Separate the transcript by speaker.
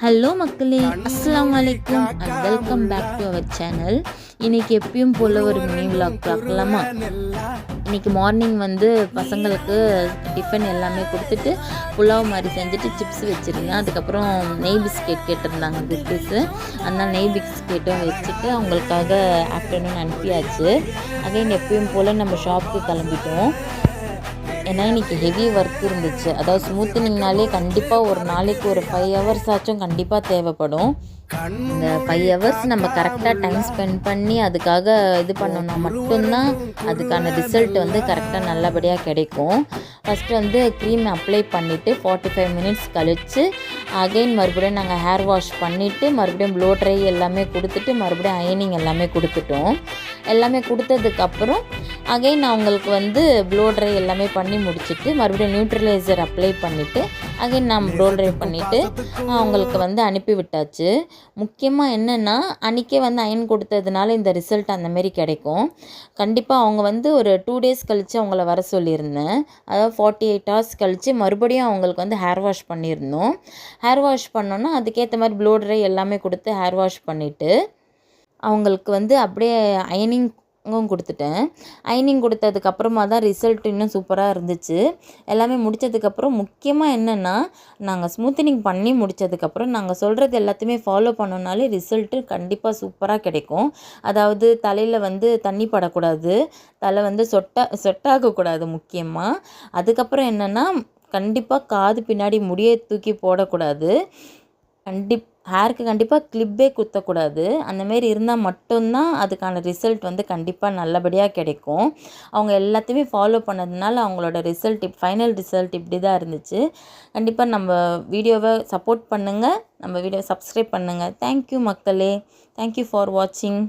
Speaker 1: Hello மக்களே, அஸ்ஸலாமு அலைக்கும் and welcome back to our channel. இன்றைக்கி எப்பயும் போல் ஒரு மினி விலாக் பார்க்கலாமா? இன்றைக்கி மார்னிங் பசங்களுக்கு டிஃபன் எல்லாமே கொடுத்துட்டு புலாவ் மாதிரி செஞ்சுட்டு சிப்ஸ் வச்சுருந்தேன். அதுக்கப்புறம் நெய் பிஸ்கெட் கேட்டிருந்தாங்க குட்டீஸு. அதனால் நெய் பிஸ்கெட்டும் வச்சுட்டு அவங்களுக்காக ஆஃப்டர்நூன் அனுப்பியாச்சு. அகைன் எப்பயும் போல் நம்ம ஷாப்புக்கு கிளம்பிட்டோம். ஏன்னா இன்றைக்கி ஹெவி ஒர்க் இருந்துச்சு. அதாவது ஸ்மூத்தனிங்னாலே கண்டிப்பாக ஒரு நாளைக்கு ஒரு 5 ஹவர்ஸ் ஆச்சும் கண்டிப்பாக தேவைப்படும். இந்த 5 ஹவர்ஸ் நம்ம கரெக்டாக டைம் ஸ்பெண்ட் பண்ணி அதுக்காக இது பண்ணோன்னா மட்டும்தான் அதுக்கான ரிசல்ட் கரெக்டாக நல்லபடியாக கிடைக்கும். ஃபஸ்ட்டு க்ரீம் அப்ளை பண்ணிவிட்டு 45 மினிட்ஸ் கழித்து அகெயின் மறுபடியும் நாங்கள் ஹேர் வாஷ் பண்ணிவிட்டு மறுபடியும் ப்ளோ ட்ரை எல்லாமே கொடுத்துட்டு மறுபடியும் அயனிங் எல்லாமே கொடுத்துட்டோம். எல்லாமே கொடுத்ததுக்கப்புறம் அகெயின் அவங்களுக்கு ப்ளோ ட்ரை எல்லாமே பண்ணி முடிச்சுட்டு மறுபடியும் நியூட்ரலைசர் அப்ளை பண்ணிவிட்டு அகெயின் நான் ப்ளோ ட்ரை பண்ணிவிட்டு அவங்களுக்கு அனுப்பி விட்டாச்சு. முக்கியமாக என்னென்னா அன்றைக்கே அயன் கொடுத்ததுனால இந்த ரிசல்ட் அந்தமாரி கிடைக்கும். கண்டிப்பாக அவங்க ஒரு 2 டேஸ் கழித்து அவங்கள வர சொல்லியிருந்தேன். அதாவது 48 ஹவர்ஸ் கழித்து மறுபடியும் அவங்களுக்கு ஹேர் வாஷ் பண்ணியிருந்தோம். ஹேர் வாஷ் பண்ணோன்னா அதுக்கேற்ற மாதிரி ப்ளோ ட்ரை எல்லாமே கொடுத்து ஹேர் வாஷ் பண்ணிவிட்டு அவங்களுக்கு அப்படியே அயனிங் கொடுத்துட்டேன். அயனிங் கொடுத்ததுக்கப்புறமா தான் ரிசல்ட் இன்னும் சூப்பராக இருந்துச்சு. எல்லாமே முடித்ததுக்கப்புறம் முக்கியமாக என்னென்னா நாங்கள் ஸ்மூத்தனிங் பண்ணி முடித்ததுக்கப்புறம் நாங்கள் சொல்கிறது எல்லாத்தையுமே ஃபாலோ பண்ணோன்னாலே ரிசல்ட்டு கண்டிப்பாக சூப்பராக கிடைக்கும். அதாவது தலையில் தண்ணி படக்கூடாது, தலை சொட்டாகக்கூடாது முக்கியமாக. அதுக்கப்புறம் என்னென்னா கண்டிப்பாக காது பின்னாடி முடியை தூக்கி போடக்கூடாது. ஹேருக்கு கண்டிப்பாக கிளிப்பே குத்தக்கூடாது. அந்தமாரி இருந்தால் மட்டும்தான் அதுக்கான ரிசல்ட் கண்டிப்பாக நல்லபடியாக கிடைக்கும். அவங்க எல்லாத்தையுமே ஃபாலோ பண்ணதுனால அவங்களோட ரிசல்ட் ஃபைனல் ரிசல்ட் இப்படி தான் இருந்துச்சு. கண்டிப்பாக நம்ம வீடியோவை சப்போர்ட் பண்ணுங்கள், நம்ம வீடியோவை சப்ஸ்கிரைப் பண்ணுங்கள். தேங்க்யூ மக்களே, தேங்க்யூ ஃபார் வாட்சிங்.